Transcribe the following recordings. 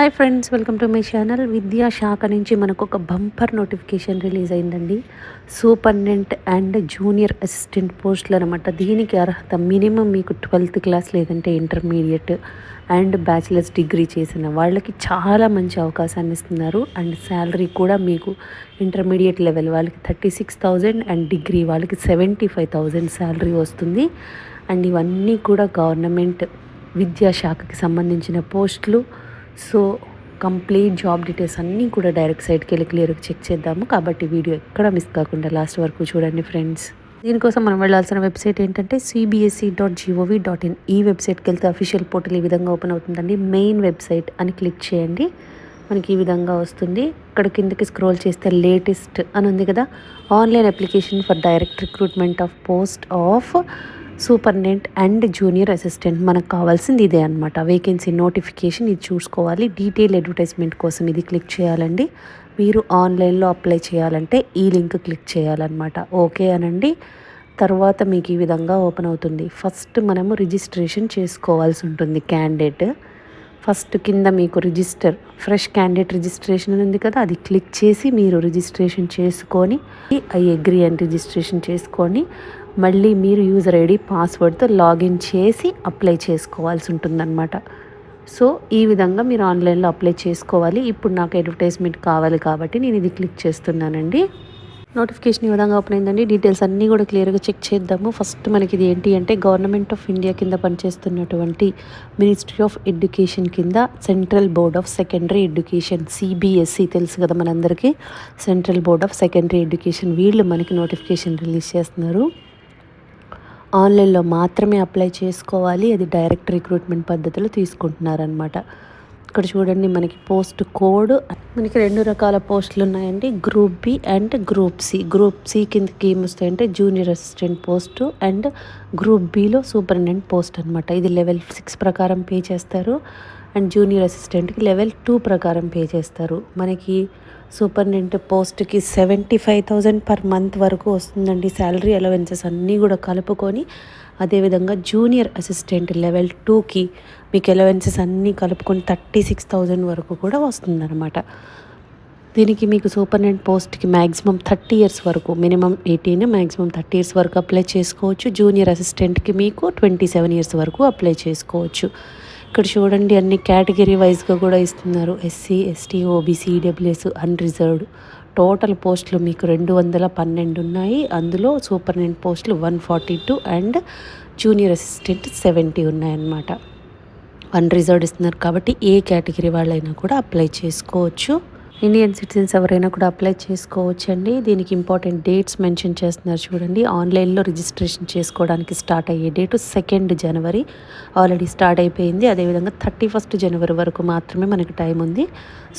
Hi friends, welcome to my channel. విద్యాశాఖ నుంచి మనకు ఒక బంపర్ నోటిఫికేషన్ రిలీజ్ అయిందండి. సూపరింటెండెంట్ అండ్ జూనియర్ అసిస్టెంట్ పోస్టులు అనమాట. దీనికి అర్హత మినిమం మీకు 12th క్లాస్ లేదంటే ఇంటర్మీడియట్ అండ్ బ్యాచిలర్స్ డిగ్రీ చేసిన వాళ్ళకి చాలా మంచి అవకాశాన్ని ఇస్తున్నారు. అండ్ శాలరీ కూడా మీకు ఇంటర్మీడియట్ లెవెల్ వాళ్ళకి 36,000 అండ్ డిగ్రీ వాళ్ళకి 75,000 శాలరీ వస్తుంది. అండ్ ఇవన్నీ కూడా గవర్నమెంట్ విద్యాశాఖకి సంబంధించిన పోస్టులు. సో కంప్లీట్ జాబ్ డీటెయిల్స్ అన్నీ కూడా డైరెక్ట్ సైట్కి వెళ్ళి క్లియర్గా చెక్ చేద్దాము. కాబట్టి వీడియో ఎక్కడ మిస్ కాకుండా లాస్ట్ వరకు చూడండి ఫ్రెండ్స్. దీనికోసం మనం వెళ్ళాల్సిన వెబ్సైట్ ఏంటంటే cbse.gov.in. ఈ వెబ్సైట్కి వెళ్తే అఫీషియల్ పోర్టల్ ఈ విధంగా ఓపెన్ అవుతుందండి. మెయిన్ వెబ్సైట్ అని క్లిక్ చేయండి, మనకి ఈ విధంగా వస్తుంది. ఇక్కడ కిందకి స్క్రోల్ చేస్తే లేటెస్ట్ అని ఉంది కదా, online application for direct recruitment of post of superintendent and junior assistant. మనకు కావాల్సింది ఇదే అనమాట. వేకెన్సీ నోటిఫికేషన్ ఇది చూసుకోవాలి. డీటెయిల్ అడ్వర్టైజ్మెంట్ కోసం ఇది క్లిక్ చేయాలండి. మీరు ఆన్లైన్లో అప్లై చేయాలంటే ఈ లింక్ క్లిక్ చేయాలన్నమాట. ఓకే అనండి. తర్వాత మీకు ఈ విధంగా ఓపెన్ అవుతుంది. ఫస్ట్ మనము రిజిస్ట్రేషన్ చేసుకోవాల్సి ఉంటుంది. క్యాండిడేట్ ఫస్ట్ కింద మీకు రిజిస్టర్ ఫ్రెష్ క్యాండిడేట్ రిజిస్ట్రేషన్ ఉంది కదా, అది క్లిక్ చేసి మీరు రిజిస్ట్రేషన్ చేసుకొని ఐ అగ్రీ అని రిజిస్ట్రేషన్ చేసుకొని మళ్ళీ మీరు యూజర్ ఐడి పాస్వర్డ్తో లాగిన్ చేసి అప్లై చేసుకోవాల్సి ఉంటుందన్నమాట. సో ఈ విధంగా మీరు ఆన్లైన్లో అప్లై చేసుకోవాలి. ఇప్పుడు నాకు అడ్వర్టైజ్మెంట్ కావాలి కాబట్టి నేను ఇది క్లిక్ చేస్తున్నానండి. నోటిఫికేషన్ ఈ విధంగా ఓపెన్ అయిందండి. డీటెయిల్స్ అన్నీ కూడా క్లియర్గా చెక్ చేద్దాము. ఫస్ట్ మనకి ఇది ఏంటి అంటే గవర్నమెంట్ ఆఫ్ ఇండియా కింద పనిచేస్తున్నటువంటి మినిస్ట్రీ ఆఫ్ ఎడ్యుకేషన్ కింద central board of secondary education CBSE తెలుసు కదా మనందరికీ. Central board of secondary education వీళ్ళు మనకి నోటిఫికేషన్ రిలీజ్ చేస్తున్నారు. ఆన్లైన్లో మాత్రమే అప్లై చేసుకోవాలి. అది డైరెక్ట్ రిక్రూట్మెంట్ పద్ధతిలో తీసుకుంటున్నారనమాట. ఇక్కడ చూడండి, మనకి పోస్ట్ కోడ్ మనకి 2 రకాల పోస్టులు ఉన్నాయండి. Group B and group C. Group C కిందకి ఏమొస్తాయంటే junior assistant post and group బిలో సూపరింటెండెంట్ పోస్ట్ అనమాట. ఇది లెవెల్ 6 ప్రకారం పే చేస్తారు అండ్ జూనియర్ అసిస్టెంట్కి లెవెల్ 2 ప్రకారం పే చేస్తారు. మనకి సూపరింటెండెంట్ పోస్ట్కి 75,000 పర్ మంత్ వరకు వస్తుందండి. శాలరీ అలవెన్సెస్ అన్నీ కూడా కలుపుకొని. అదేవిధంగా జూనియర్ అసిస్టెంట్ లెవెల్ 2కి మీకు అలవెన్సెస్ అన్నీ కలుపుకొని 36,000 వరకు కూడా వస్తుందన్నమాట. దీనికి మీకు సూపరింటెండెంట్ పోస్ట్కి మ్యాక్సిమం 30 years వరకు, మినిమం 18, మ్యాక్సిమం 30 years వరకు అప్లై చేసుకోవచ్చు. జూనియర్ అసిస్టెంట్కి మీకు 27 years వరకు అప్లై చేసుకోవచ్చు. ఇక్కడ చూడండి, అన్ని కేటగిరీ వైజ్గా కూడా ఇస్తున్నారు. SC, ST, OBC, EWS, unreserved. Total పోస్టులు మీకు 212 ఉన్నాయి. అందులో సూపరింటెండెంట్ పోస్టులు 142 అండ్ జూనియర్ అసిస్టెంట్ 70 ఉన్నాయన్నమాట. అన్రిజర్వ్డ్ ఇస్తున్నారు కాబట్టి ఏ కేటగిరీ వాళ్ళైనా కూడా అప్లై చేసుకోవచ్చు. ఇండియన్ సిటిజన్స్ ఎవరైనా కూడా అప్లై చేసుకోవచ్చు అండి. దీనికి ఇంపార్టెంట్ డేట్స్ మెన్షన్ చేస్తున్నారు చూడండి. ఆన్లైన్లో రిజిస్ట్రేషన్ చేసుకోవడానికి స్టార్ట్ అయ్యే డేటు 2 January ఆల్రెడీ స్టార్ట్ అయిపోయింది. అదేవిధంగా 31 January వరకు మాత్రమే మనకి టైం ఉంది.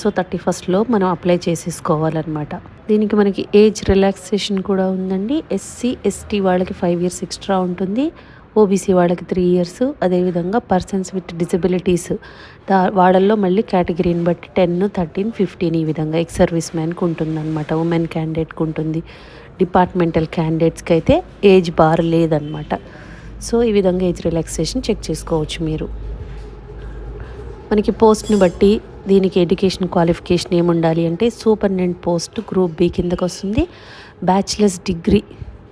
సో 31st మనం అప్లై చేసేసుకోవాలన్నమాట. దీనికి మనకి ఏజ్ రిలాక్సేషన్ కూడా ఉందండి. SC, ST వాళ్ళకి 5 years ఎక్స్ట్రా ఉంటుంది. OBC వాళ్ళకి 3 years. అదేవిధంగా పర్సన్స్ విత్ డిసబిలిటీస్ వాళ్ళల్లో మళ్ళీ కేటగిరీని బట్టి 10, 13, 15 ఈ విధంగా ఎక్స్ సర్వీస్ మ్యాన్కి ఉంటుందన్నమాట. ఉమెన్ క్యాండిడేట్కి ఉంటుంది. డిపార్ట్మెంటల్ క్యాండిడేట్స్కి అయితే ఏజ్ బార్ లేదనమాట. సో ఈ విధంగా ఏజ్ రిలాక్సేషన్ చెక్ చేసుకోవచ్చు మీరు. మనకి పోస్ట్ని బట్టి దీనికి ఎడ్యుకేషన్ క్వాలిఫికేషన్ ఏముండాలి అంటే సూపరింటెండెంట్ పోస్ట్ గ్రూప్ బి కిందకు వస్తుంది. బ్యాచిలర్స్ డిగ్రీ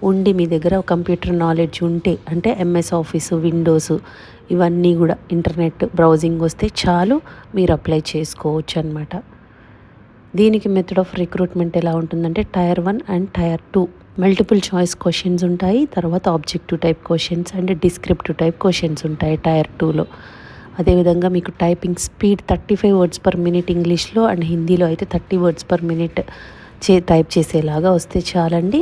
ఉండి మీ దగ్గర కంప్యూటర్ నాలెడ్జ్ ఉంటే, అంటే MS Office, విండోస్ ఇవన్నీ కూడా ఇంటర్నెట్ బ్రౌజింగ్ వస్తే చాలు, మీరు అప్లై చేసుకోవచ్చు అనమాట. దీనికి మెథడ్ ఆఫ్ రిక్రూట్మెంట్ ఎలా ఉంటుందంటే Tier 1 and Tier 2 multiple choice questions ఉంటాయి. తర్వాత objective type questions and descriptive type questions ఉంటాయి Tier 2లో. అదేవిధంగా మీకు typing speed 35 words per minute ఇంగ్లీష్లో అండ్ హిందీలో అయితే 30 words per minute టైప్ చేసేలాగా వస్తే చాలండి,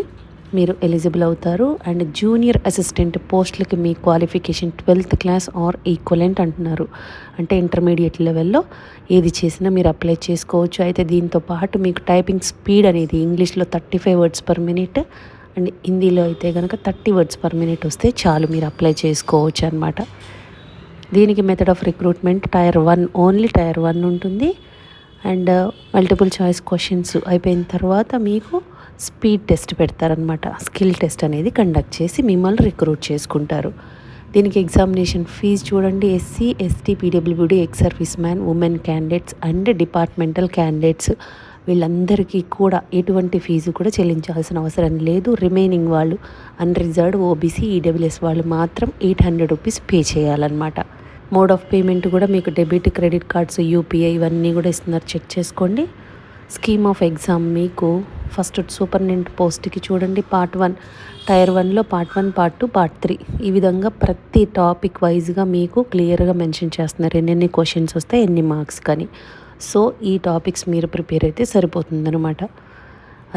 మీరు ఎలిజిబుల్ అవుతారు. అండ్ జూనియర్ అసిస్టెంట్ పోస్టులకి మీ qualification 12th class or equivalent అంటున్నారు. అంటే ఇంటర్మీడియట్ లెవెల్లో ఏది చేసినా మీరు అప్లై చేసుకోవచ్చు. అయితే దీంతో పాటు మీకు టైపింగ్ స్పీడ్ అనేది ఇంగ్లీష్లో 35 words per minute అండ్ హిందీలో అయితే కనుక 30 words per minute వస్తే చాలు, మీరు అప్లై చేసుకోవచ్చు అనమాట. దీనికి method of recruitment Tier 1 only Tier 1 ఉంటుంది. అండ్ మల్టిపుల్ చాయిస్ క్వశ్చన్స్ అయిపోయిన తర్వాత మీకు స్పీడ్ టెస్ట్ పెడతారనమాట. స్కిల్ టెస్ట్ అనేది కండక్ట్ చేసి మిమ్మల్ని రిక్రూట్ చేసుకుంటారు. దీనికి ఎగ్జామినేషన్ ఫీజు చూడండి, SC ST PWD ex service man women candidates and departmental candidates వీళ్ళందరికీ కూడా ఎటువంటి ఫీజు కూడా చెల్లించాల్సిన అవసరం లేదు. రిమైనింగ్ వాళ్ళు అన్రిజర్వ్డ్ ఓబీసీ ఈడబ్ల్యూఎస్ వాళ్ళు మాత్రం 800 రూపీస్ పే చేయాలన్నమాట. మోడ్ ఆఫ్ పేమెంట్ కూడా మీకు డెబిట్ క్రెడిట్ కార్డ్స్ యూపీఐ ఇవన్నీ కూడా ఇస్తున్నారు, చెక్ చేసుకోండి. స్కీమ్ ఆఫ్ ఎగ్జామ్ మీకు ఫస్ట్ సూపరింటెండెంట్ పోస్ట్కి చూడండి పార్ట్ 1, టైర్ 1లో పార్ట్ 1, పార్ట్ 2, పార్ట్ 3 ఈ విధంగా ప్రతి టాపిక్ వైజ్గా మీకు క్లియర్గా మెన్షన్ చేస్తున్నారు ఎన్నెన్ని క్వశ్చన్స్ వస్తాయి ఎన్ని మార్క్స్ కానీ. సో ఈ టాపిక్స్ మీరు ప్రిపేర్ అయితే సరిపోతుందన్నమాట.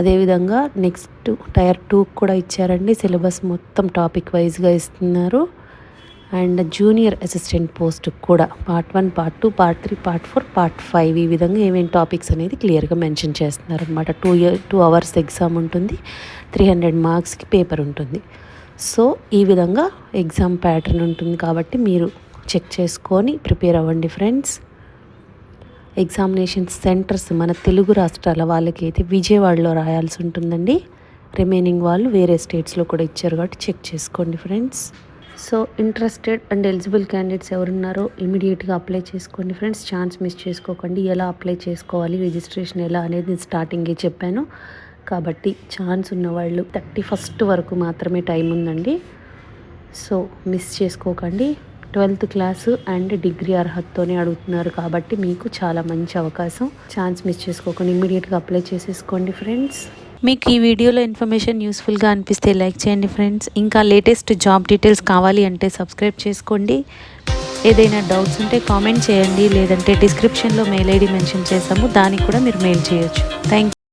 అదేవిధంగా నెక్స్ట్ టైర్ 2 కూడా ఇచ్చారండి, సిలబస్ మొత్తం టాపిక్ వైజ్గా ఇస్తున్నారు. అండ్ జూనియర్ అసిస్టెంట్ పోస్ట్ కూడా part 1, part 2, part 3, part 4, part 5 ఈ విధంగా ఏమేమి టాపిక్స్ అనేది క్లియర్గా మెన్షన్ చేస్తున్నారు అనమాట. 2 అవర్స్ ఎగ్జామ్ ఉంటుంది, 300 మార్క్స్కి పేపర్ ఉంటుంది. సో ఈ విధంగా ఎగ్జామ్ ప్యాటర్న్ ఉంటుంది కాబట్టి మీరు చెక్ చేసుకొని ప్రిపేర్ అవ్వండి ఫ్రెండ్స్. ఎగ్జామినేషన్ సెంటర్స్ మన తెలుగు రాష్ట్రాల వాళ్ళకి అయితే విజయవాడలో రాయాల్సి ఉంటుందండి. రిమైనింగ్ వాళ్ళు వేరే స్టేట్స్లో కూడా ఇచ్చారు కాబట్టి చెక్ చేసుకోండి friends. So interested and eligible candidates ఎవరున్నారో ఇమీడియట్గా అప్లై చేసుకోండి ఫ్రెండ్స్, ఛాన్స్ మిస్ చేసుకోకండి. ఎలా అప్లై చేసుకోవాలి, రిజిస్ట్రేషన్ ఎలా అనేది నేను స్టార్టింగే చెప్పాను కాబట్టి ఛాన్స్ ఉన్నవాళ్ళు 31st వరకు మాత్రమే టైం ఉందండి. సో మిస్ చేసుకోకండి. 12th క్లాసు అండ్ డిగ్రీ అర్హతతోనే అడుగుతున్నారు కాబట్టి మీకు చాలా మంచి అవకాశం. ఛాన్స్ మిస్ చేసుకోకండి, ఇమీడియట్గా అప్లై చేసేసుకోండి ఫ్రెండ్స్. మీకు ఈ వీడియోలో ఇన్ఫర్మేషన్ యూస్ఫుల్గా అనిపిస్తే లైక్ చేయండి ఫ్రెండ్స్. ఇంకా లేటెస్ట్ జాబ్ డీటెయిల్స్ కావాలి అంటే సబ్స్క్రైబ్ చేసుకోండి. ఏదైనా డౌట్స్ ఉంటే కామెంట్ చేయండి, లేదంటే డిస్క్రిప్షన్లో మెయిల్ ఐడి మెన్షన్ చేసాము, దానికి కూడా మీరు మెయిల్ చేయొచ్చు. Thank you.